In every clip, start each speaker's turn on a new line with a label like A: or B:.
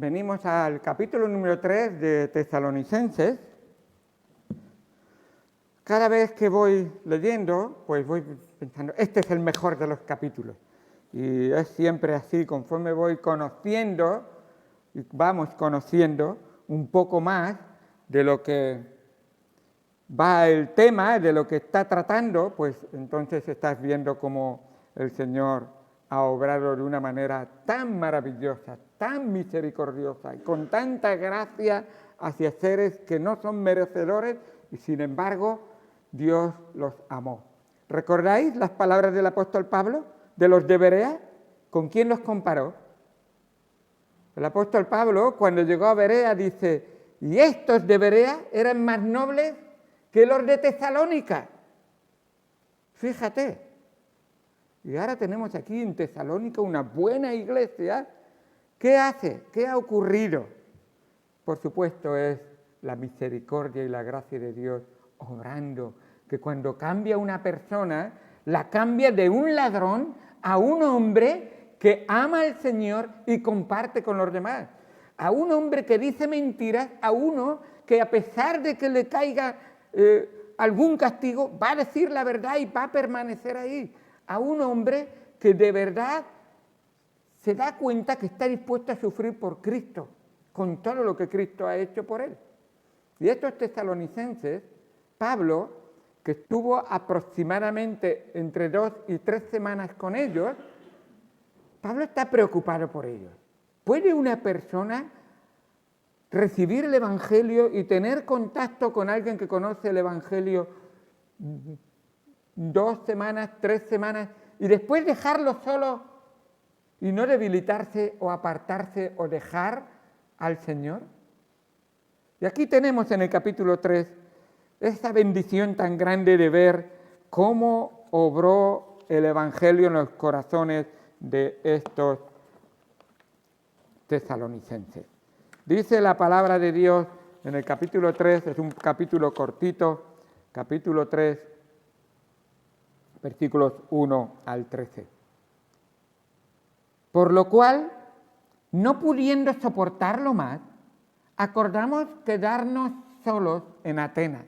A: venimos al capítulo número 3 de Tesalonicenses. Cada vez que voy leyendo, pues voy pensando, este es el mejor de los capítulos. Y es siempre así, conforme voy conociendo, y vamos conociendo un poco más de lo que va el tema, de lo que está tratando, pues entonces estás viendo cómo el Señor ha obrado de una manera tan maravillosa, tan misericordiosa y con tanta gracia hacia seres que no son merecedores y sin embargo Dios los amó. ¿Recordáis las palabras del apóstol Pablo de los de Berea? ¿Con quién los comparó? El apóstol Pablo, cuando llegó a Berea, dice, y estos de Berea eran más nobles que los de Tesalónica. Fíjate. Y ahora tenemos aquí en Tesalónica una buena iglesia. ¿Qué hace? ¿Qué ha ocurrido? Por supuesto es la misericordia y la gracia de Dios obrando, que cuando cambia una persona, la cambia de un ladrón a un hombre que ama al Señor y comparte con los demás. A un hombre que dice mentiras, a uno que a pesar de que le caiga algún castigo, va a decir la verdad y va a permanecer ahí. A un hombre que de verdad se da cuenta que está dispuesto a sufrir por Cristo, con todo lo que Cristo ha hecho por él. Y estos tesalonicenses, Pablo, que estuvo aproximadamente entre 2 y 3 semanas con ellos, Pablo está preocupado por ellos. ¿Puede una persona recibir el Evangelio y tener contacto con alguien que conoce el Evangelio 2 semanas, 3 semanas, y después dejarlo solo y no debilitarse o apartarse o dejar al Señor? Y aquí tenemos en el capítulo 3 esta bendición tan grande de ver cómo obró el Evangelio en los corazones de estos tesalonicenses. Dice la palabra de Dios en el capítulo 3, es un capítulo cortito, capítulo 3, versículos 1 al 13. Por lo cual, no pudiendo soportarlo más, acordamos quedarnos solos en Atenas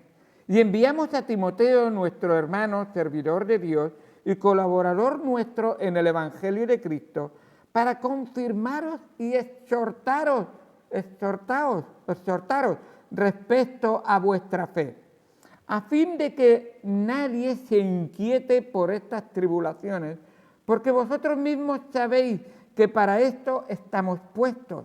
A: y enviamos a Timoteo, nuestro hermano, servidor de Dios y colaborador nuestro en el Evangelio de Cristo, para confirmaros y exhortaros respecto a vuestra fe, a fin de que nadie se inquiete por estas tribulaciones, porque vosotros mismos sabéis que para esto estamos puestos.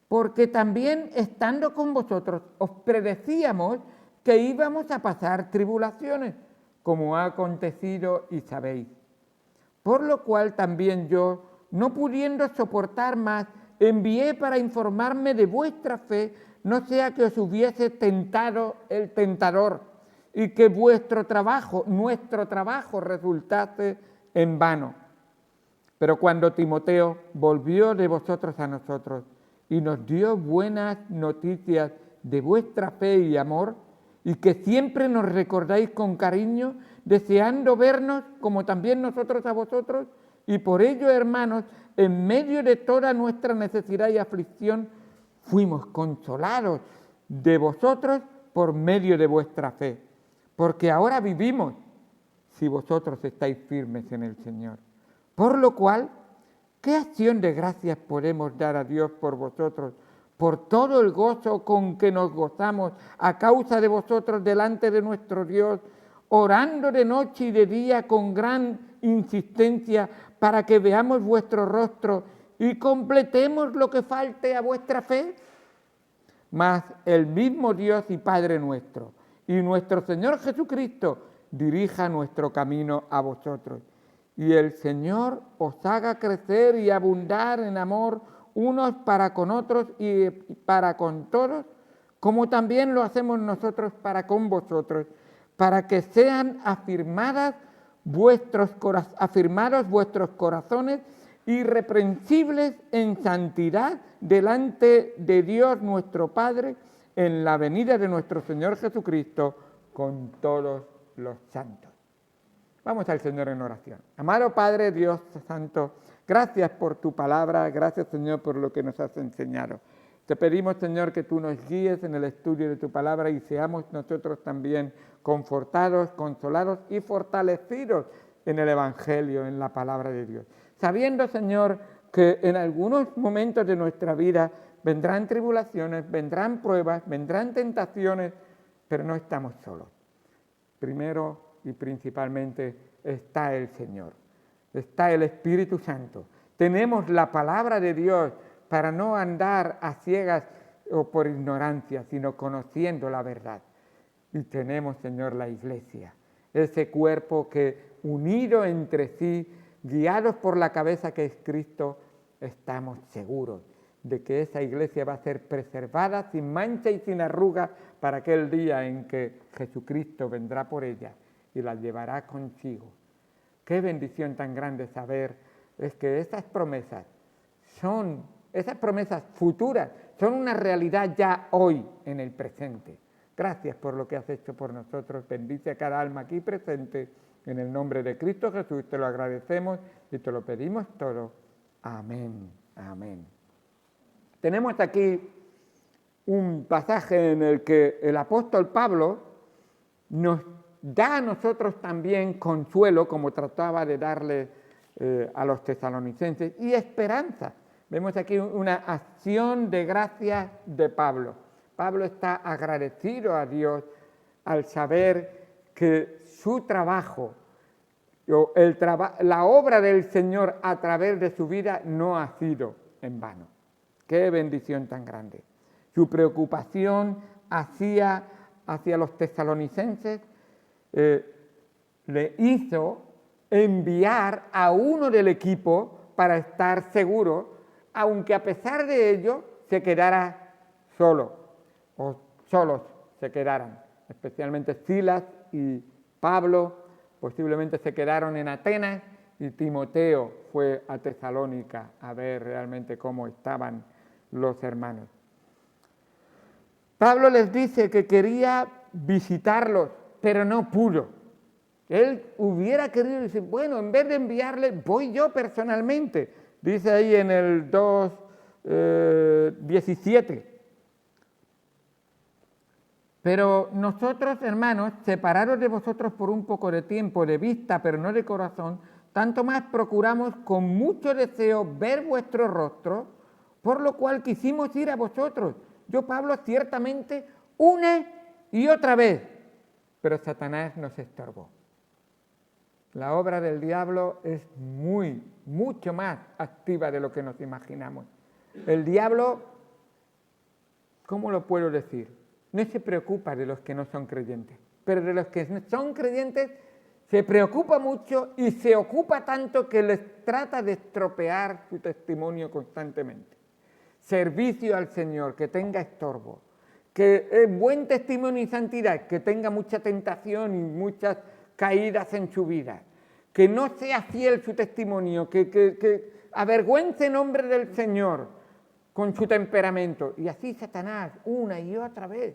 A: Porque también estando con vosotros os predecíamos que íbamos a pasar tribulaciones, como ha acontecido y sabéis. Por lo cual también yo, no pudiendo soportar más, envié para informarme de vuestra fe, no sea que os hubiese tentado el tentador y que nuestro trabajo resultase en vano. Pero cuando Timoteo volvió de vosotros a nosotros y nos dio buenas noticias de vuestra fe y amor, y que siempre nos recordáis con cariño, deseando vernos como también nosotros a vosotros, y por ello, hermanos, en medio de toda nuestra necesidad y aflicción, fuimos consolados de vosotros por medio de vuestra fe, porque ahora vivimos si vosotros estáis firmes en el Señor. Por lo cual, ¿qué acción de gracias podemos dar a Dios por vosotros, por todo el gozo con que nos gozamos a causa de vosotros delante de nuestro Dios, orando de noche y de día con gran insistencia para que veamos vuestro rostro y completemos lo que falte a vuestra fe? Mas el mismo Dios y Padre nuestro y nuestro Señor Jesucristo dirija nuestro camino a vosotros. Y el Señor os haga crecer y abundar en amor unos para con otros y para con todos, como también lo hacemos nosotros para con vosotros, para que sean afirmados vuestros corazones irreprensibles en santidad delante de Dios nuestro Padre en la venida de nuestro Señor Jesucristo con todos los santos. Vamos al Señor en oración. Amado Padre, Dios Santo, Gracias por tu palabra, gracias Señor por lo que nos has enseñado. Te pedimos Señor que tú nos guíes en el estudio de tu palabra y seamos nosotros también confortados, consolados y fortalecidos en el Evangelio, en la palabra de Dios. Sabiendo Señor que en algunos momentos de nuestra vida vendrán tribulaciones, vendrán pruebas, vendrán tentaciones, pero no estamos solos. Primero y principalmente está el Señor, está el Espíritu Santo. Tenemos la palabra de Dios para no andar a ciegas o por ignorancia, sino conociendo la verdad. Y tenemos, Señor, la iglesia, ese cuerpo que unido entre sí, guiados por la cabeza que es Cristo, estamos seguros de que esa iglesia va a ser preservada sin mancha y sin arruga para aquel día en que Jesucristo vendrá por ella y la llevará consigo. Qué bendición tan grande saber es que esas promesas futuras son una realidad ya hoy en el presente. Gracias por lo que has hecho por nosotros. Bendice a cada alma aquí presente. En el nombre de Cristo Jesús te lo agradecemos y te lo pedimos todo. Amén. Amén. Tenemos aquí un pasaje en el que el apóstol Pablo nos da a nosotros también consuelo, como trataba de darle a los tesalonicenses, y esperanza. Vemos aquí una acción de gracia de Pablo. Pablo está agradecido a Dios al saber que su trabajo, la obra del Señor a través de su vida no ha sido en vano. Qué bendición tan grande. Su preocupación hacia los tesalonicenses le hizo enviar a uno del equipo para estar seguro, aunque a pesar de ello se quedara solo, o solos se quedaran, especialmente Silas y Pablo posiblemente se quedaron en Atenas y Timoteo fue a Tesalónica a ver realmente cómo estaban los hermanos. Pablo les dice que quería visitarlos, pero no pudo. Él hubiera querido decir, bueno, en vez de enviarles, voy yo personalmente. Dice ahí en el 2:17. Pero nosotros, hermanos, separados de vosotros por un poco de tiempo, de vista, pero no de corazón, tanto más procuramos con mucho deseo ver vuestro rostro, por lo cual quisimos ir a vosotros. Yo, Pablo, ciertamente una y otra vez, pero Satanás nos estorbó. La obra del diablo es mucho más activa de lo que nos imaginamos. El diablo, ¿cómo lo puedo decir? No se preocupa de los que no son creyentes, pero de los que son creyentes se preocupa mucho y se ocupa tanto que les trata de estropear su testimonio constantemente. Servicio al Señor, que tenga estorbo, que es buen testimonio y santidad, que tenga mucha tentación y muchas caídas en su vida, que no sea fiel su testimonio, que avergüence el nombre del Señor con su temperamento. Y así Satanás, una y otra vez,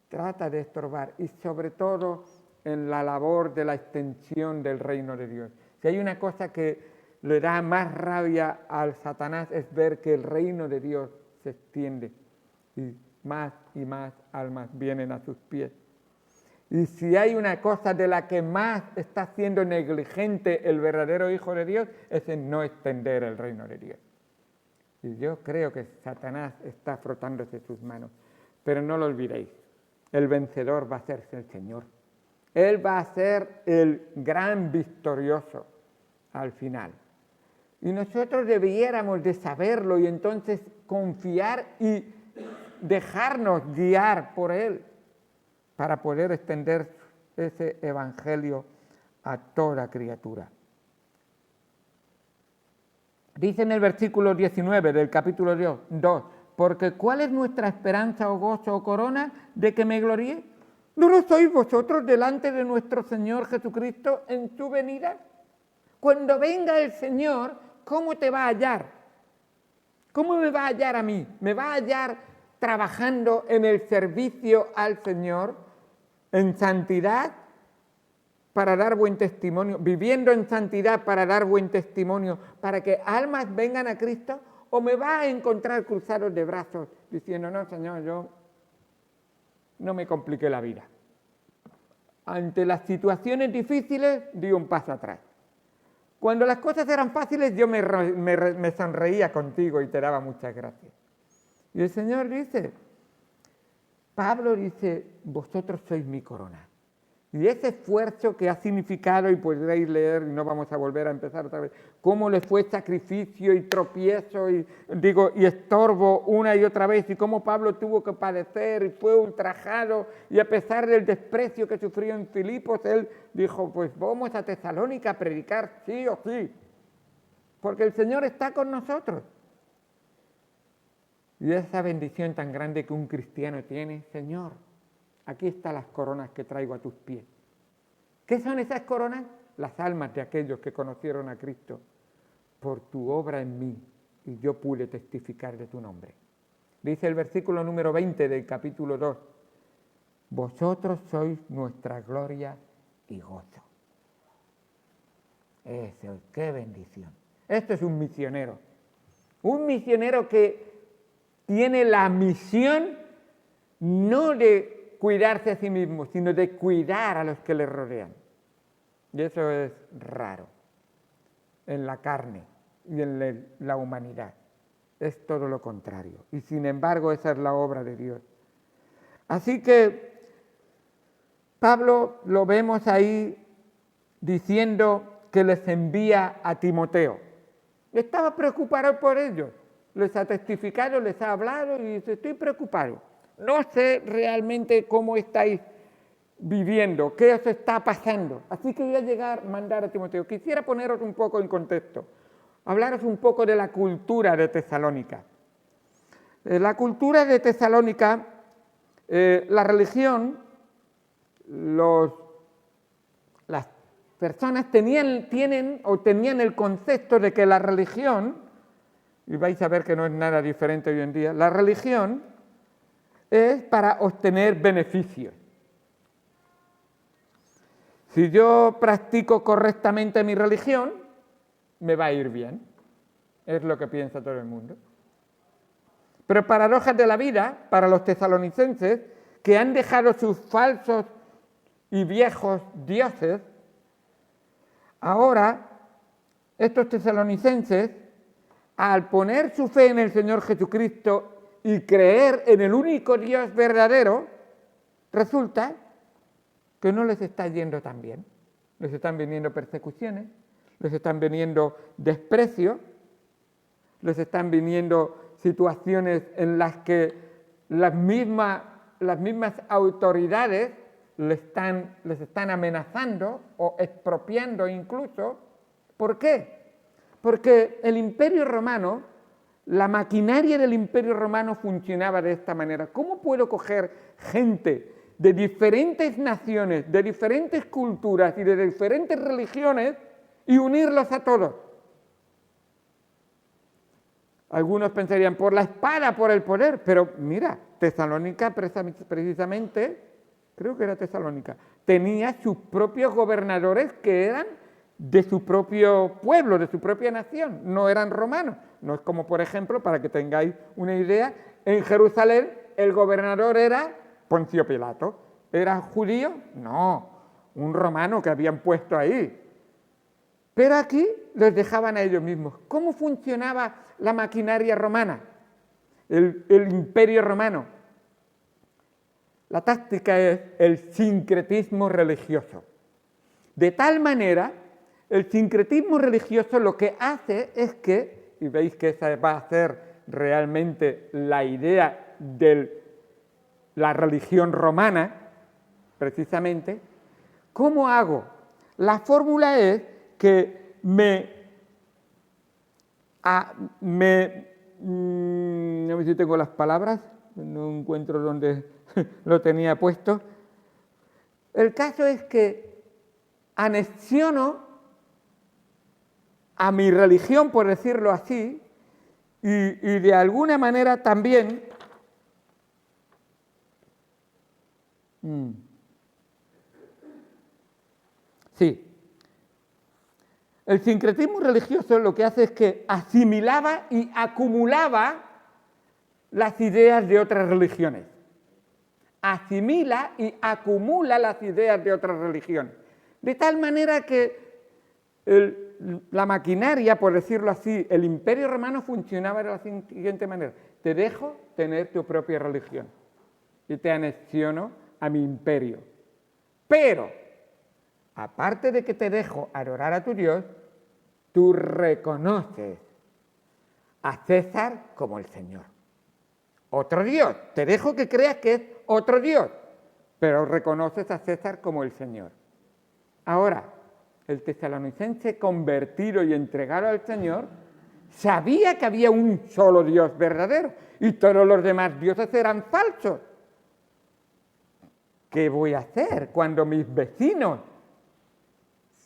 A: trata de estorbar, y sobre todo en la labor de la extensión del reino de Dios. Si hay una cosa que le da más rabia al Satanás es ver que el reino de Dios se extiende y más almas vienen a sus pies. Y si hay una cosa de la que más está siendo negligente el verdadero Hijo de Dios, es en no extender el reino de Dios. Y yo creo que Satanás está frotándose sus manos. Pero no lo olvidéis, el vencedor va a ser el Señor. Él va a ser el gran victorioso al final. Y nosotros debiéramos de saberlo y entonces confiar y dejarnos guiar por Él para poder extender ese evangelio a toda criatura. Dice en el versículo 19 del capítulo 2, porque ¿cuál es nuestra esperanza o gozo o corona de que me gloríe? ¿No lo sois vosotros delante de nuestro Señor Jesucristo en su venida? Cuando venga el Señor, ¿cómo te va a hallar? ¿Cómo me va a hallar a mí? ¿Me va a hallar trabajando en el servicio al Señor, en santidad, para dar buen testimonio, viviendo en santidad para dar buen testimonio, para que almas vengan a Cristo, o me va a encontrar cruzados de brazos diciendo, no, Señor, yo no me compliqué la vida. Ante las situaciones difíciles, di un paso atrás. Cuando las cosas eran fáciles, yo me sonreía contigo y te daba muchas gracias. Y el Señor dice, Pablo dice, vosotros sois mi corona. Y ese esfuerzo que ha significado, y podréis leer, y no vamos a volver a empezar otra vez, cómo le fue sacrificio y tropiezo y estorbo una y otra vez, y cómo Pablo tuvo que padecer y fue ultrajado, y a pesar del desprecio que sufrió en Filipos, él dijo, pues vamos a Tesalónica a predicar sí o sí, porque el Señor está con nosotros. Y esa bendición tan grande que un cristiano tiene, Señor, aquí están las coronas que traigo a tus pies. ¿Qué son esas coronas? Las almas de aquellos que conocieron a Cristo por tu obra en mí, y yo pude testificar de tu nombre. Dice el versículo número 20 del capítulo 2, vosotros sois nuestra gloria y gozo. Eso, qué bendición. Esto es un misionero que tiene la misión no de cuidarse a sí mismo, sino de cuidar a los que le rodean. Y eso es raro en la carne y en la humanidad. Es todo lo contrario. Y sin embargo, esa es la obra de Dios. Así que Pablo lo vemos ahí diciendo que les envía a Timoteo. Estaba preocupado por ellos. Les ha testificado, les ha hablado y dice, estoy preocupado. No sé realmente cómo estáis viviendo, qué os está pasando. Así que voy a mandar a Timoteo. Quisiera poneros un poco en contexto, hablaros un poco de la cultura de Tesalónica. La cultura de Tesalónica, la religión, las personas tenían el concepto de que la religión, y vais a ver que no es nada diferente hoy en día, la religión es para obtener beneficios. Si yo practico correctamente mi religión, me va a ir bien. Es lo que piensa todo el mundo. Pero paradojas de la vida, para los tesalonicenses, que han dejado sus falsos y viejos dioses, ahora estos tesalonicenses, al poner su fe en el Señor Jesucristo y creer en el único Dios verdadero, resulta que no les está yendo tan bien. Les están viniendo persecuciones, les están viniendo desprecios, les están viniendo situaciones en las que las mismas autoridades les están amenazando o expropiando incluso. ¿Por qué? Porque el Imperio Romano, la maquinaria del Imperio Romano funcionaba de esta manera. ¿Cómo puedo coger gente de diferentes naciones, de diferentes culturas y de diferentes religiones y unirlos a todos? Algunos pensarían, por la espada, por el poder, pero mira, Tesalónica precisamente, creo que era Tesalónica, tenía sus propios gobernadores que eran de su propio pueblo, de su propia nación, no eran romanos. No es como, por ejemplo, para que tengáis una idea, en Jerusalén el gobernador era Poncio Pilato. ¿Era judío? No, un romano que habían puesto ahí. Pero aquí les dejaban a ellos mismos. ¿Cómo funcionaba la maquinaria romana? El imperio romano. La táctica es el sincretismo religioso. De tal manera, el sincretismo religioso lo que hace es que, y veis que esa va a ser realmente la idea de la religión romana, precisamente, ¿cómo hago? La fórmula es que no sé si tengo las palabras, no encuentro dónde lo tenía puesto. El caso es que anexiono a mi religión, por decirlo así, y de alguna manera también Sí. El sincretismo religioso lo que hace es que asimilaba y acumulaba las ideas de otras religiones. Asimila y acumula las ideas de otras religiones. De tal manera que la maquinaria, por decirlo así, el Imperio Romano funcionaba de la siguiente manera: te dejo tener tu propia religión y te anexiono a mi imperio. Pero, aparte de que te dejo adorar a tu Dios, tú reconoces a César como el Señor. Otro Dios. Te dejo que creas que es otro Dios, pero reconoces a César como el Señor. Ahora, el tesalonicense convertido y entregado al Señor sabía que había un solo Dios verdadero y todos los demás dioses eran falsos. ¿Qué voy a hacer cuando mis vecinos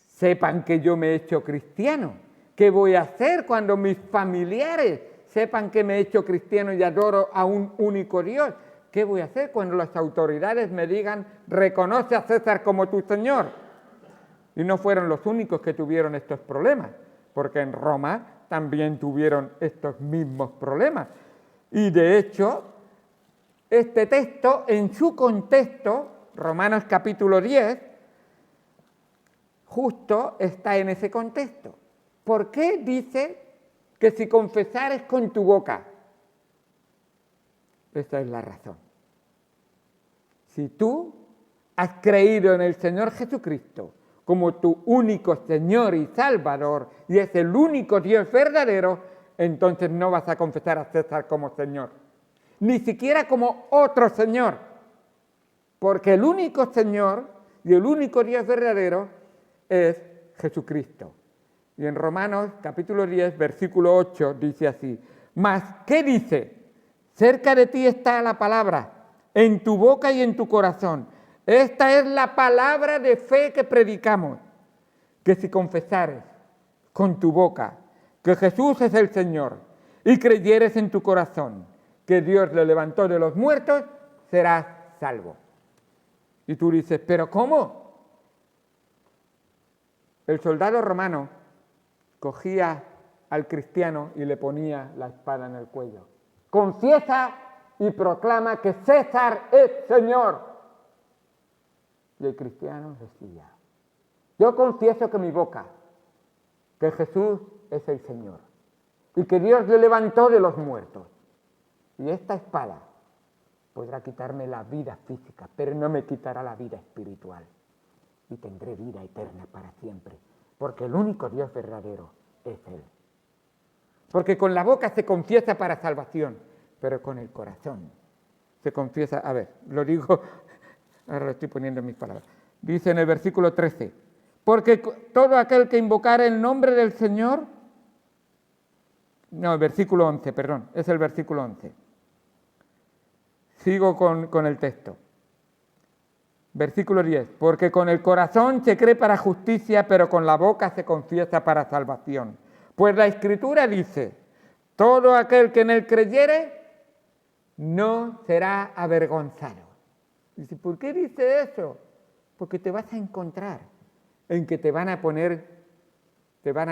A: sepan que yo me he hecho cristiano? ¿Qué voy a hacer cuando mis familiares sepan que me he hecho cristiano y adoro a un único Dios? ¿Qué voy a hacer cuando las autoridades me digan, reconoce a César como tu Señor? Y no fueron los únicos que tuvieron estos problemas, porque en Roma también tuvieron estos mismos problemas. Y de hecho, este texto, en su contexto, Romanos capítulo 10, justo está en ese contexto. ¿Por qué dice que si confesares con tu boca? Esa es la razón. Si tú has creído en el Señor Jesucristo como tu único Señor y Salvador, y es el único Dios verdadero, entonces no vas a confesar a César como Señor, ni siquiera como otro Señor, porque el único Señor y el único Dios verdadero es Jesucristo. Y en Romanos capítulo 10, versículo 8, dice así: mas, ¿qué dice? Cerca de ti está la palabra, en tu boca y en tu corazón. Esta es la palabra de fe que predicamos, que si confesares con tu boca que Jesús es el Señor y creyeres en tu corazón que Dios le levantó de los muertos, serás salvo. Y tú dices, ¿pero cómo? El soldado romano cogía al cristiano y le ponía la espada en el cuello. Confiesa y proclama que César es Señor. Y el cristiano decía, yo confieso con mi boca que Jesús es el Señor y que Dios le levantó de los muertos. Y esta espada podrá quitarme la vida física, pero no me quitará la vida espiritual. Y tendré vida eterna para siempre, porque el único Dios verdadero es Él. Porque con la boca se confiesa para salvación, pero con el corazón se confiesa, a ver, lo digo, ahora lo estoy poniendo en mis palabras. Dice en el versículo 13, porque todo aquel que invocare el nombre del Señor, no, el versículo 11, perdón, es el versículo 11. Sigo con el texto. Versículo 10, porque con el corazón se cree para justicia, pero con la boca se confiesa para salvación. Pues la Escritura dice, todo aquel que en él creyere, no será avergonzado. Dice, ¿por qué dice eso? Porque te vas a encontrar en que te van a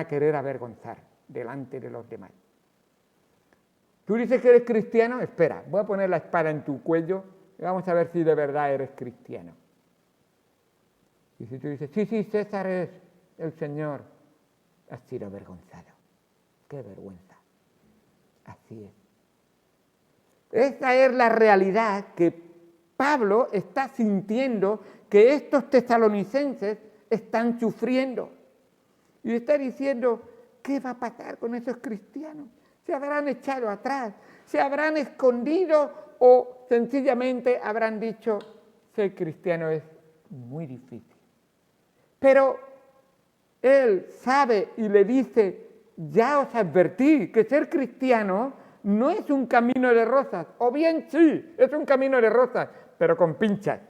A: querer avergonzar delante de los demás. Tú dices que eres cristiano, espera, voy a poner la espada en tu cuello y vamos a ver si de verdad eres cristiano. Y si tú dices, sí, César es el Señor, has sido avergonzado. ¡Qué vergüenza! Así es. Esta es la realidad que Pablo está sintiendo que estos tesalonicenses están sufriendo. Y está diciendo, ¿qué va a pasar con esos cristianos? ¿Se habrán echado atrás? ¿Se habrán escondido? ¿O sencillamente habrán dicho, ser cristiano es muy difícil? Pero él sabe y le dice, ya os advertí que ser cristiano no es un camino de rosas. O bien sí, es un camino de rosas, pero con pinchas.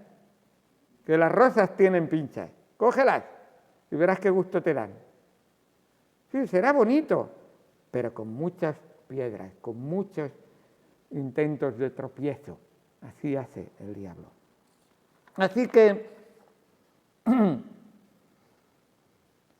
A: Que las rosas tienen pinchas. Cógelas y verás qué gusto te dan. Sí, será bonito, pero con muchas piedras, con muchos intentos de tropiezo. Así hace el diablo. Así que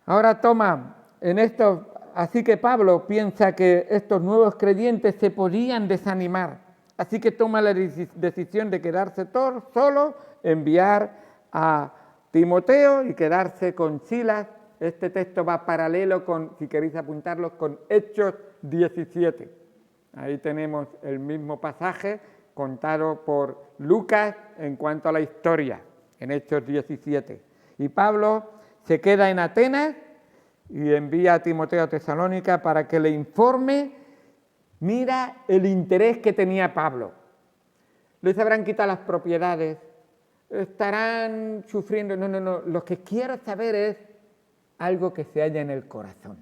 A: Ahora toma en esto, así que Pablo piensa que estos nuevos creyentes se podían desanimar, así que toma la decisión de quedarse solo, enviar a Timoteo y quedarse con Silas. Este texto va paralelo con, si queréis apuntarlo, con Hechos 17. Ahí tenemos el mismo pasaje contado por Lucas en cuanto a la historia, en Hechos 17. Y Pablo se queda en Atenas y envía a Timoteo a Tesalónica para que le informe. Mira el interés que tenía Pablo. Les habrán quitado las propiedades, estarán sufriendo. No. Lo que quiero saber es algo que se halla en el corazón,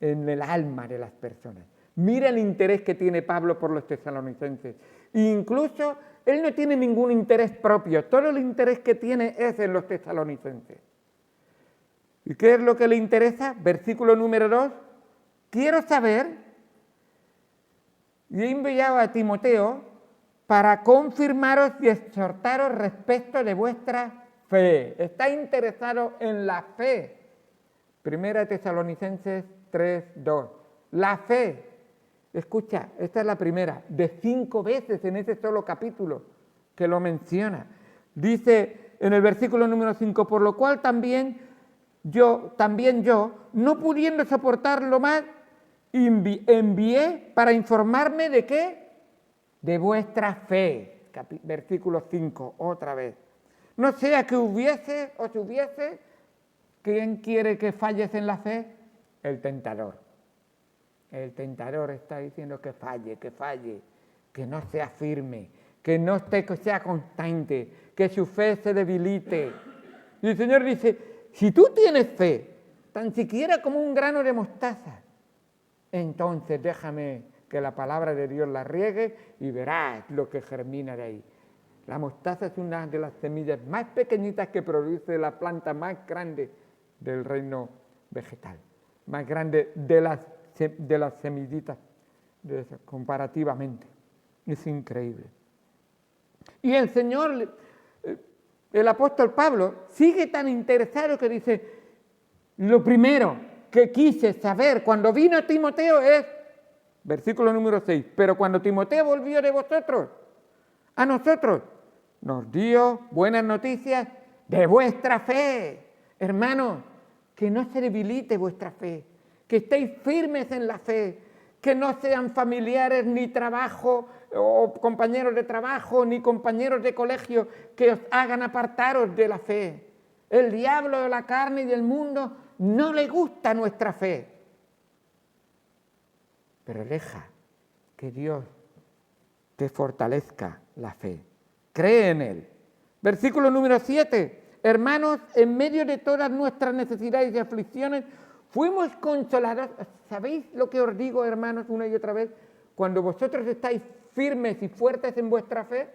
A: en el alma de las personas. Mira el interés que tiene Pablo por los tesalonicenses. Incluso él no tiene ningún interés propio, todo el interés que tiene es en los tesalonicenses. ¿Y qué es lo que le interesa? Versículo número 2. Quiero saber, y he enviado a Timoteo para confirmaros y exhortaros respecto de vuestra fe. Está interesado en la fe. Primera Tesalonicenses 3:2. La fe. Escucha, esta es la primera, de 5 veces en ese solo capítulo que lo menciona. Dice en el versículo número 5, por lo cual también yo, no pudiendo soportarlo más, envié para informarme de qué, de vuestra fe. Versículo 5, otra vez. No sea que hubiese, ¿quién quiere que falles en la fe? El tentador. El tentador está diciendo que falle, que no sea firme, que no sea constante, que su fe se debilite. Y el Señor dice, si tú tienes fe, tan siquiera como un grano de mostaza, entonces déjame que la palabra de Dios la riegue y verás lo que germina de ahí. La mostaza es una de las semillas más pequeñitas que produce la planta más grande del reino vegetal, más grande de las semillitas comparativamente. Es increíble. Y el Señor, el apóstol Pablo, sigue tan interesado que dice, lo primero que quise saber cuando vino Timoteo es, versículo número 6, pero cuando Timoteo volvió de vosotros, a nosotros, nos dio buenas noticias de vuestra fe. Hermanos, que no se debilite vuestra fe, que estéis firmes en la fe, que no sean familiares ni trabajo o compañeros de trabajo ni compañeros de colegio que os hagan apartaros de la fe. El diablo de la carne y del mundo no le gusta nuestra fe, pero deja que Dios te fortalezca la fe. Cree en Él. Versículo número 7. Hermanos, en medio de todas nuestras necesidades y aflicciones, fuimos consolados. ¿Sabéis lo que os digo, hermanos, una y otra vez? Cuando vosotros estáis firmes y fuertes en vuestra fe,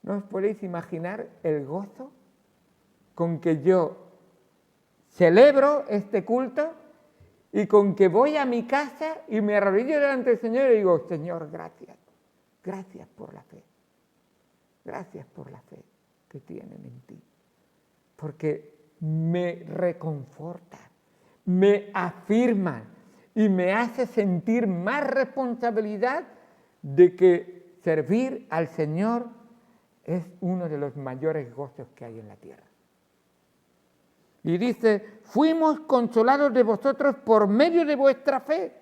A: ¿no os podéis imaginar el gozo con que yo celebro este culto y con que voy a mi casa y me arrodillo delante del Señor y digo, Señor, gracias. Gracias por la fe. Gracias por la fe que tienen en ti. Porque me reconforta, me afirma y me hace sentir más responsabilidad de que servir al Señor es uno de los mayores gozos que hay en la tierra. Y dice, fuimos consolados de vosotros por medio de vuestra fe.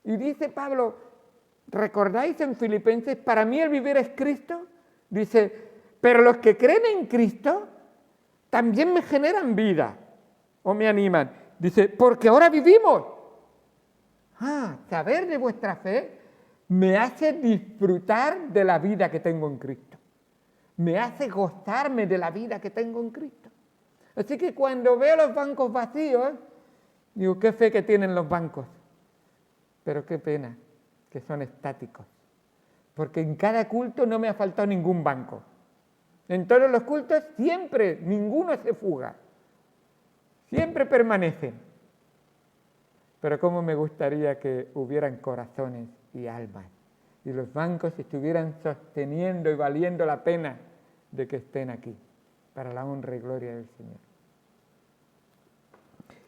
A: Y dice Pablo, ¿recordáis en Filipenses, para mí el vivir es Cristo? Dice, pero los que creen en Cristo también me generan vida o me animan. Dice, porque ahora vivimos. Saber de vuestra fe me hace disfrutar de la vida que tengo en Cristo. Me hace gozarme de la vida que tengo en Cristo. Así que cuando veo los bancos vacíos, digo, qué fe que tienen los bancos. Pero qué pena que son estáticos. Porque en cada culto no me ha faltado ningún banco. En todos los cultos siempre, ninguno se fuga. Siempre permanecen. Pero cómo me gustaría que hubieran corazones y almas. Y los bancos estuvieran sosteniendo y valiendo la pena de que estén aquí. Para la honra y gloria del Señor.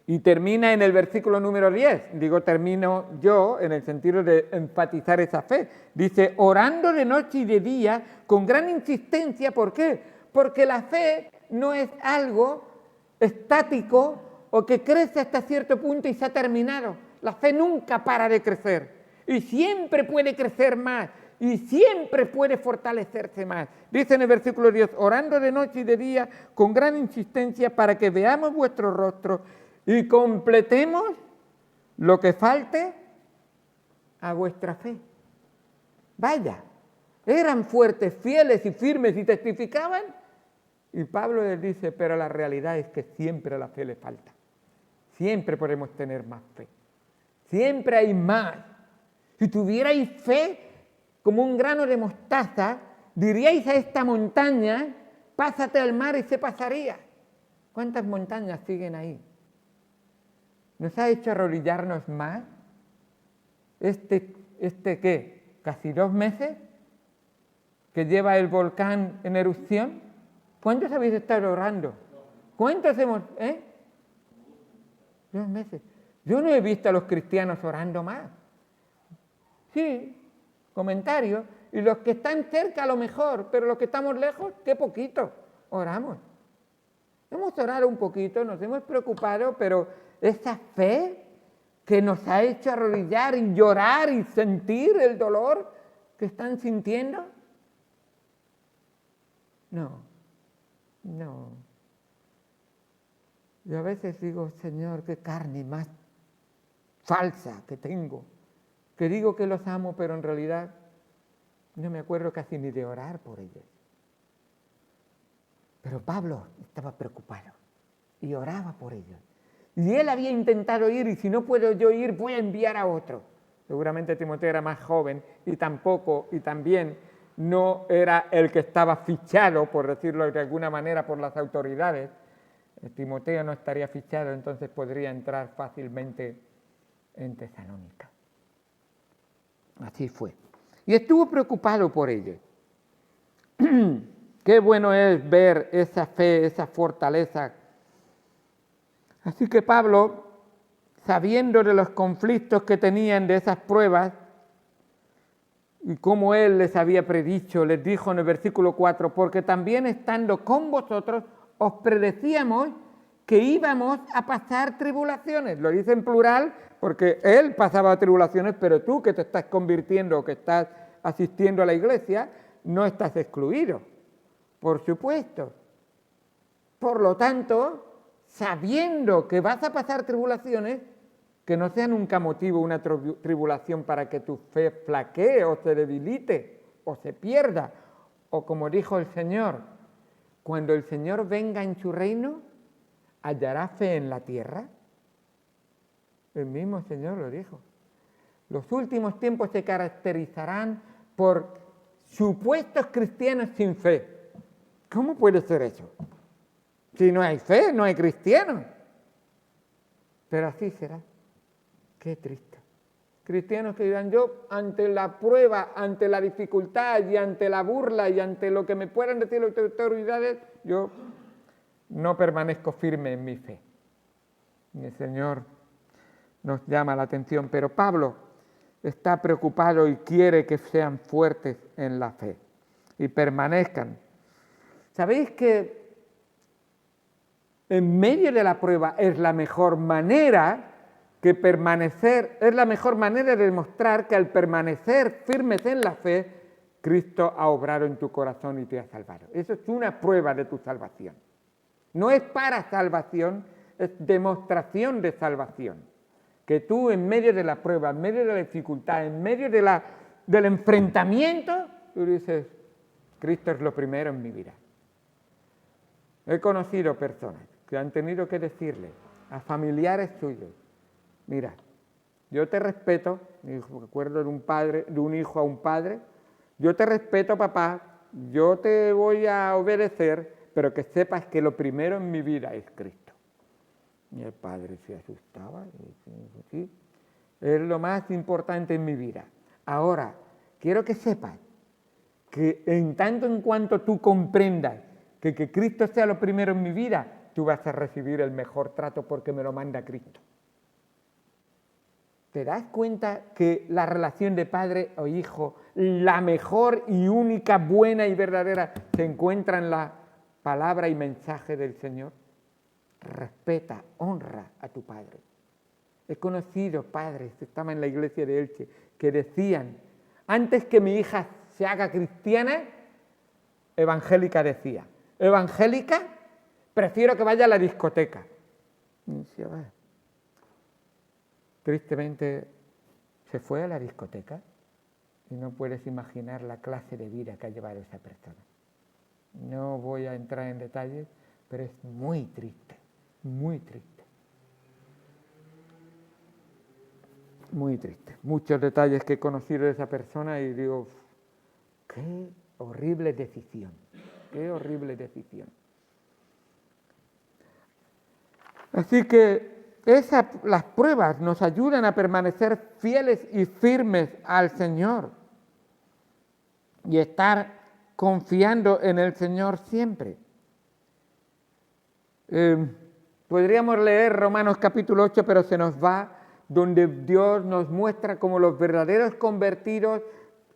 A: Y termina en el versículo número 10. Digo, termino yo en el sentido de enfatizar esa fe. Dice, orando de noche y de día con gran insistencia. ¿Por qué? Porque la fe no es algo estático o que crece hasta cierto punto y se ha terminado. La fe nunca para de crecer y siempre puede crecer más y siempre puede fortalecerse más. Dice en el versículo 10, orando de noche y de día con gran insistencia para que veamos vuestro rostro y completemos lo que falte a vuestra fe. Vaya, eran fuertes, fieles y firmes y testificaban. Y Pablo les dice, pero la realidad es que siempre a la fe le falta. Siempre podemos tener más fe. Siempre hay más. Si tuvierais fe como un grano de mostaza, diríais a esta montaña, pásate al mar y se pasaría. ¿Cuántas montañas siguen ahí? ¿Nos ha hecho arrodillarnos más? ¿Qué? ¿Casi 2 meses? ¿Que lleva el volcán en erupción? ¿Cuántos habéis estado orando? ¿Cuántos hemos...? 2 meses. Yo no he visto a los cristianos orando más. Sí, comentarios. Y los que están cerca a lo mejor, pero los que estamos lejos, qué poquito oramos. Hemos orado un poquito, nos hemos preocupado, pero esa fe que nos ha hecho arrodillar y llorar y sentir el dolor que están sintiendo, no. Yo a veces digo, Señor, qué carne más falsa que tengo, que digo que los amo, pero en realidad no me acuerdo casi ni de orar por ellos. Pero Pablo estaba preocupado y oraba por ellos. Y él había intentado ir, y si no puedo yo ir, voy a enviar a otro. Seguramente Timoteo era más joven y también no era el que estaba fichado, por decirlo de alguna manera, por las autoridades. Timoteo no estaría fichado, entonces podría entrar fácilmente en Tesalónica. Así fue. Y estuvo preocupado por ellos. Qué bueno es ver esa fe, esa fortaleza. Así que Pablo, sabiendo de los conflictos que tenían de esas pruebas, y como él les había predicho, les dijo en el versículo 4, porque también estando con vosotros, os predecíamos que íbamos a pasar tribulaciones. Lo dice en plural porque él pasaba tribulaciones, pero tú que te estás convirtiendo o que estás asistiendo a la iglesia, no estás excluido, por supuesto. Por lo tanto, sabiendo que vas a pasar tribulaciones, que no sea nunca motivo una tribulación para que tu fe flaquee o se debilite o se pierda. O como dijo el Señor, cuando el Señor venga en su reino, ¿hallará fe en la tierra? El mismo Señor lo dijo. Los últimos tiempos se caracterizarán por supuestos cristianos sin fe. ¿Cómo puede ser eso? Si no hay fe, no hay cristianos. Pero así será. Qué triste. Cristianos que dirán, yo ante la prueba, ante la dificultad y ante la burla y ante lo que me puedan decir las autoridades, yo no permanezco firme en mi fe. Y el Señor nos llama la atención, pero Pablo está preocupado y quiere que sean fuertes en la fe y permanezcan. ¿Sabéis que en medio de la prueba es la mejor manera que permanecer, es la mejor manera de demostrar que al permanecer firmes en la fe, Cristo ha obrado en tu corazón y te ha salvado? Eso es una prueba de tu salvación. No es para salvación, es demostración de salvación. Que tú en medio de la prueba, en medio de la dificultad, en medio del enfrentamiento, tú dices, Cristo es lo primero en mi vida. He conocido personas que han tenido que decirle a familiares suyos, mira, yo te respeto, me acuerdo de un hijo a un padre, yo te respeto, papá, yo te voy a obedecer, pero que sepas que lo primero en mi vida es Cristo. Y el padre se asustaba y dijo, sí, es lo más importante en mi vida. Ahora, quiero que sepas que en tanto en cuanto tú comprendas que Cristo sea lo primero en mi vida, tú vas a recibir el mejor trato porque me lo manda Cristo. ¿Te das cuenta que la relación de padre o hijo, la mejor y única, buena y verdadera, se encuentra en la palabra y mensaje del Señor? Respeta, honra a tu padre. He conocido padres que estaban en la iglesia de Elche que decían, antes que mi hija se haga cristiana, evangélica decía, evangélica, prefiero que vaya a la discoteca. Y decía, "Bueno". Tristemente se fue a la discoteca y no puedes imaginar la clase de vida que ha llevado esa persona. No voy a entrar en detalles, pero es muy triste, muy triste. Muy triste. Muchos detalles que he conocido de esa persona y digo, qué horrible decisión, qué horrible decisión. Así que las pruebas nos ayudan a permanecer fieles y firmes al Señor y estar confiando en el Señor siempre. Podríamos leer Romanos capítulo 8, pero se nos va, donde Dios nos muestra cómo los verdaderos convertidos,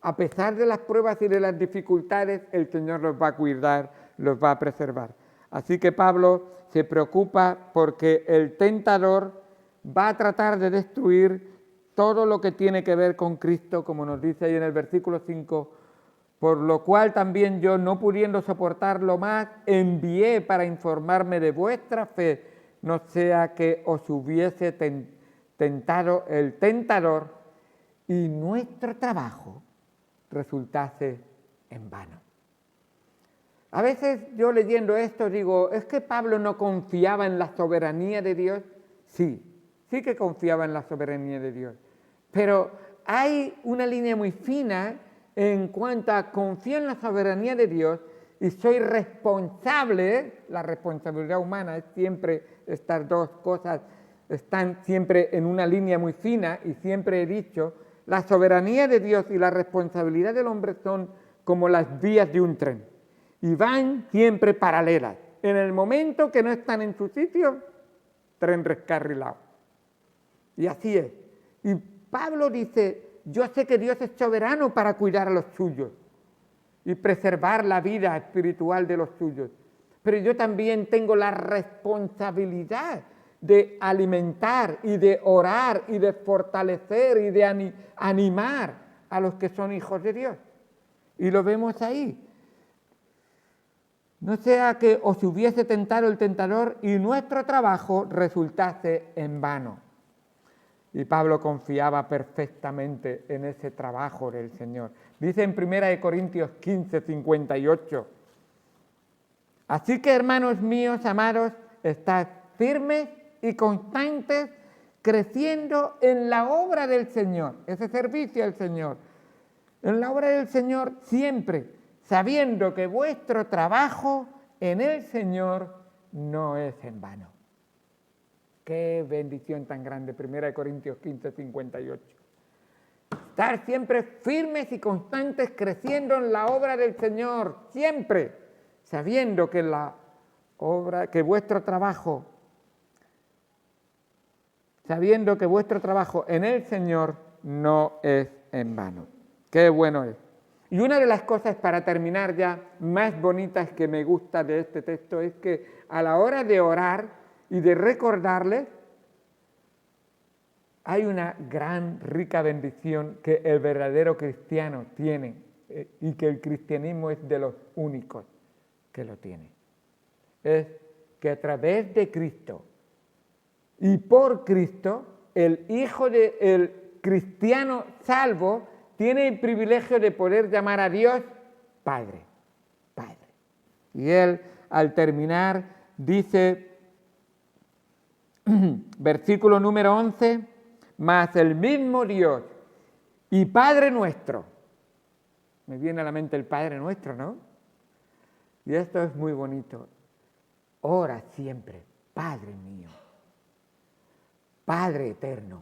A: a pesar de las pruebas y de las dificultades, el Señor los va a cuidar, los va a preservar. Así que Pablo se preocupa porque el tentador va a tratar de destruir todo lo que tiene que ver con Cristo, como nos dice ahí en el versículo 5, por lo cual también yo, no pudiendo soportarlo más, envié para informarme de vuestra fe, no sea que os hubiese tentado el tentador y nuestro trabajo resultase en vano. A veces yo leyendo esto digo, ¿es que Pablo no confiaba en la soberanía de Dios? Sí que confiaba en la soberanía de Dios, pero hay una línea muy fina en cuanto a confío en la soberanía de Dios y soy responsable. La responsabilidad humana es siempre, estas dos cosas están siempre en una línea muy fina, y siempre he dicho, la soberanía de Dios y la responsabilidad del hombre son como las vías de un tren y van siempre paralelas. En el momento que no están en su sitio, tren descarrilado. Y así es. Y Pablo dice, yo sé que Dios es soberano para cuidar a los suyos y preservar la vida espiritual de los suyos, pero yo también tengo la responsabilidad de alimentar y de orar y de fortalecer y de animar a los que son hijos de Dios. Y lo vemos ahí. No sea que os hubiese tentado el tentador y nuestro trabajo resultase en vano. Y Pablo confiaba perfectamente en ese trabajo del Señor. Dice en 1 Corintios 15, 58, así que, hermanos míos, amados, estad firmes y constantes, creciendo en la obra del Señor, ese servicio al Señor, en la obra del Señor siempre, sabiendo que vuestro trabajo en el Señor no es en vano. Qué bendición tan grande, 1 Corintios 15, 58. Estar siempre firmes y constantes, creciendo en la obra del Señor, siempre, sabiendo que la obra, que vuestro trabajo en el Señor no es en vano. Qué bueno es. Y una de las cosas, para terminar ya, más bonitas que me gusta de este texto es que a la hora de orar y de recordarles, hay una gran, rica bendición que el verdadero cristiano tiene, y que el cristianismo es de los únicos que lo tiene. Es que a través de Cristo y por Cristo, el cristiano salvo tiene el privilegio de poder llamar a Dios Padre, Padre. Y él, al terminar, dice, versículo número 11, mas el mismo Dios y Padre nuestro, me viene a la mente el Padre nuestro, ¿no? Y esto es muy bonito, ora siempre, Padre mío, Padre eterno,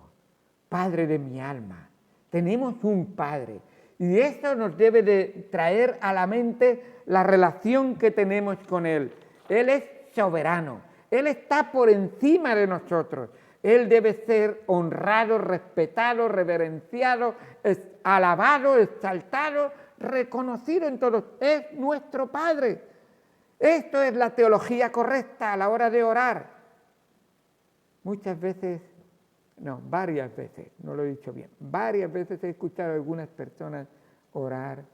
A: Padre de mi alma. Tenemos un Padre, y esto nos debe de traer a la mente la relación que tenemos con Él. Él es soberano, Él está por encima de nosotros. Él debe ser honrado, respetado, reverenciado, alabado, exaltado, reconocido en todos. Es nuestro Padre. Esto es la teología correcta a la hora de orar. Muchas veces, no, varias veces, no lo he dicho bien, varias veces he escuchado a algunas personas orar.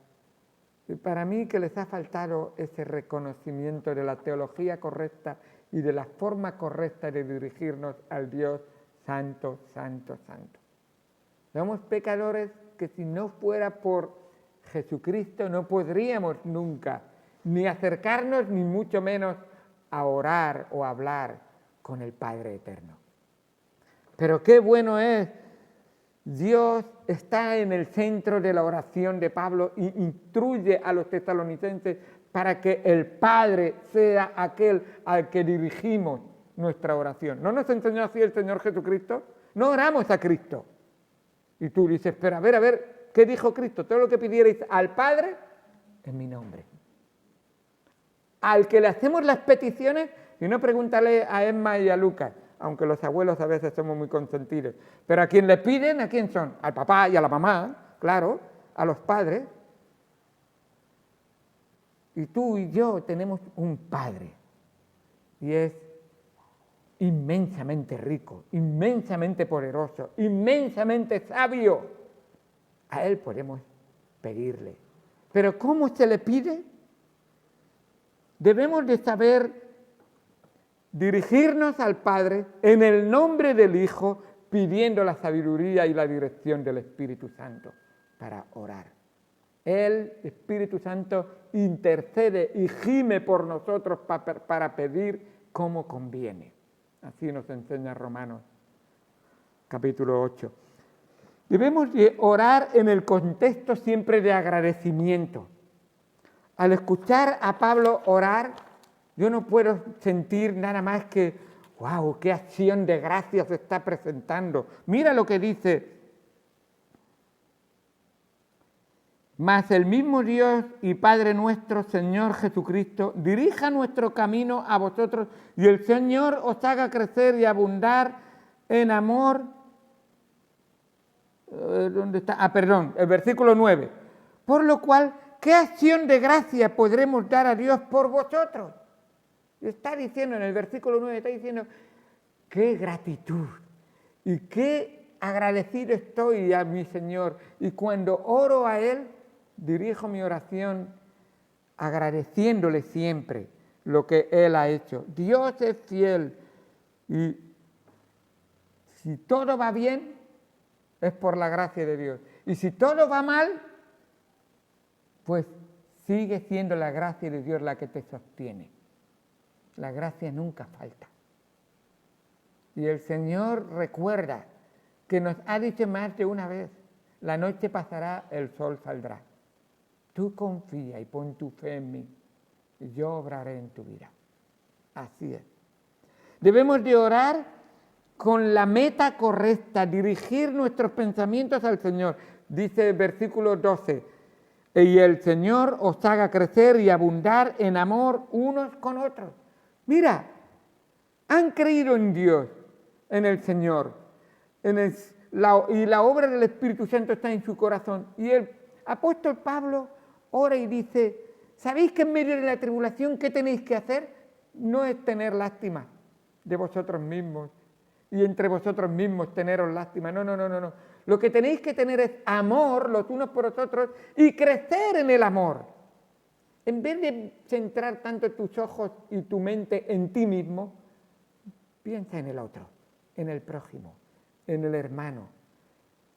A: Y para mí que les ha faltado ese reconocimiento de la teología correcta y de la forma correcta de dirigirnos al Dios santo, santo, santo. Somos pecadores que si no fuera por Jesucristo no podríamos nunca ni acercarnos ni mucho menos a orar o a hablar con el Padre Eterno. Pero qué bueno es, Dios está en el centro de la oración de Pablo y instruye a los tesalonicenses para que el Padre sea aquel al que dirigimos nuestra oración. ¿No nos enseñó así el Señor Jesucristo? No oramos a Cristo. Y tú dices, pero a ver, ¿qué dijo Cristo? Todo lo que pidierais al Padre en mi nombre. Al que le hacemos las peticiones, y no pregúntale a Emma y a Lucas, aunque los abuelos a veces somos muy consentidos, pero a quien le piden, ¿a quién son? Al papá y a la mamá, claro, a los padres. Y tú y yo tenemos un Padre, y es inmensamente rico, inmensamente poderoso, inmensamente sabio. A Él podemos pedirle. Pero ¿cómo se le pide? Debemos de saber dirigirnos al Padre en el nombre del Hijo, pidiendo la sabiduría y la dirección del Espíritu Santo para orar. El Espíritu Santo intercede y gime por nosotros para pedir como conviene. Así nos enseña Romanos, capítulo 8. Debemos de orar en el contexto siempre de agradecimiento. Al escuchar a Pablo orar, yo no puedo sentir nada más que, wow, qué acción de gracias se está presentando. Mira lo que dice: mas el mismo Dios y Padre nuestro, Señor Jesucristo, dirija nuestro camino a vosotros y el Señor os haga crecer y abundar en amor. ¿Dónde está? El versículo 9. Por lo cual, ¿qué acción de gracia podremos dar a Dios por vosotros? Está diciendo en el versículo 9, está diciendo, qué gratitud y qué agradecido estoy a mi Señor. Y cuando oro a Él, dirijo mi oración agradeciéndole siempre lo que Él ha hecho. Dios es fiel y si todo va bien, es por la gracia de Dios. Y si todo va mal, pues sigue siendo la gracia de Dios la que te sostiene. La gracia nunca falta. Y el Señor recuerda que nos ha dicho más de una vez, la noche pasará, el sol saldrá. Tú confía y pon tu fe en mí, y yo obraré en tu vida. Así es. Debemos de orar con la meta correcta, dirigir nuestros pensamientos al Señor. Dice el versículo 12, y el Señor os haga crecer y abundar en amor unos con otros. Mira, han creído en Dios, en el Señor, y la obra del Espíritu Santo está en su corazón. Y el apóstol Pablo ora y dice, ¿sabéis que en medio de la tribulación qué tenéis que hacer? No es tener lástima de vosotros mismos y entre vosotros mismos teneros lástima. No. Lo que tenéis que tener es amor los unos por los otros y crecer en el amor. En vez de centrar tanto tus ojos y tu mente en ti mismo, piensa en el otro, en el prójimo, en el hermano.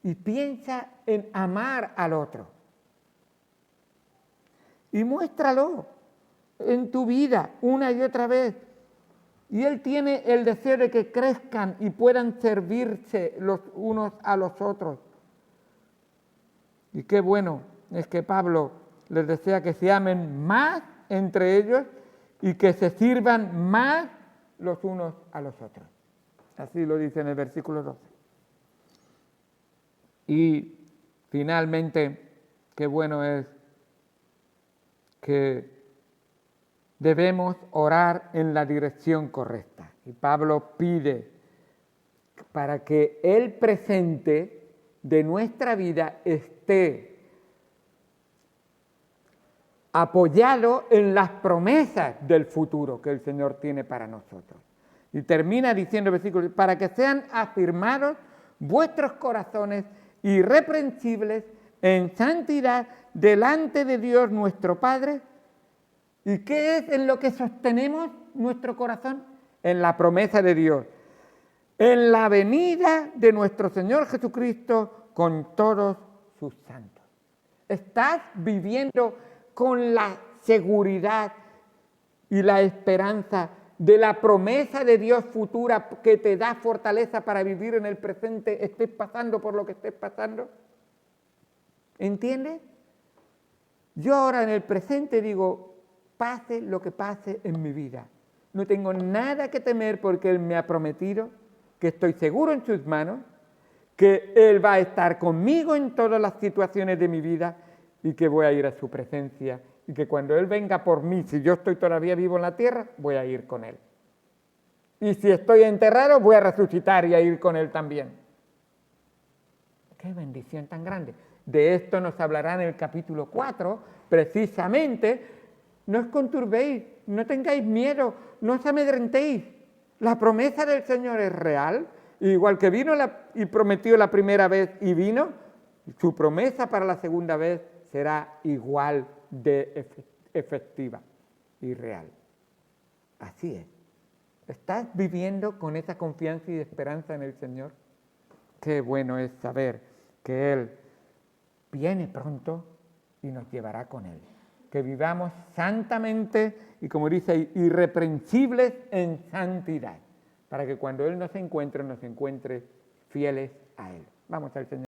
A: Y piensa en amar al otro. Y muéstralo en tu vida una y otra vez. Y Él tiene el deseo de que crezcan y puedan servirse los unos a los otros. Y qué bueno es que Pablo les desea que se amen más entre ellos y que se sirvan más los unos a los otros. Así lo dice en el versículo 12. Y finalmente, qué bueno es que debemos orar en la dirección correcta. Y Pablo pide para que el presente de nuestra vida esté apoyado en las promesas del futuro que el Señor tiene para nosotros. Y termina diciendo el versículo, para que sean afirmados vuestros corazones irreprensibles en santidad delante de Dios nuestro Padre. ¿Y qué es en lo que sostenemos nuestro corazón? En la promesa de Dios, en la venida de nuestro Señor Jesucristo con todos sus santos. ¿Estás viviendo con la seguridad y la esperanza de la promesa de Dios futura que te da fortaleza para vivir en el presente, estés pasando por lo que estés pasando? ¿Entiendes? Yo ahora en el presente digo, pase lo que pase en mi vida, no tengo nada que temer porque Él me ha prometido que estoy seguro en sus manos, que Él va a estar conmigo en todas las situaciones de mi vida y que voy a ir a su presencia y que cuando Él venga por mí, si yo estoy todavía vivo en la tierra, voy a ir con Él. Y si estoy enterrado, voy a resucitar y a ir con Él también. ¡Qué bendición tan grande! De esto nos hablará en el capítulo 4, precisamente. No os conturbéis, no tengáis miedo, no os amedrentéis. La promesa del Señor es real, igual que vino y prometió la primera vez y vino, su promesa para la segunda vez será igual de efectiva y real. Así es. ¿Estás viviendo con esa confianza y esperanza en el Señor? Qué bueno es saber que Él viene pronto y nos llevará con Él. Que vivamos santamente y, como dice ahí, irreprensibles en santidad, para que cuando Él nos encuentre fieles a Él. Vamos al Señor.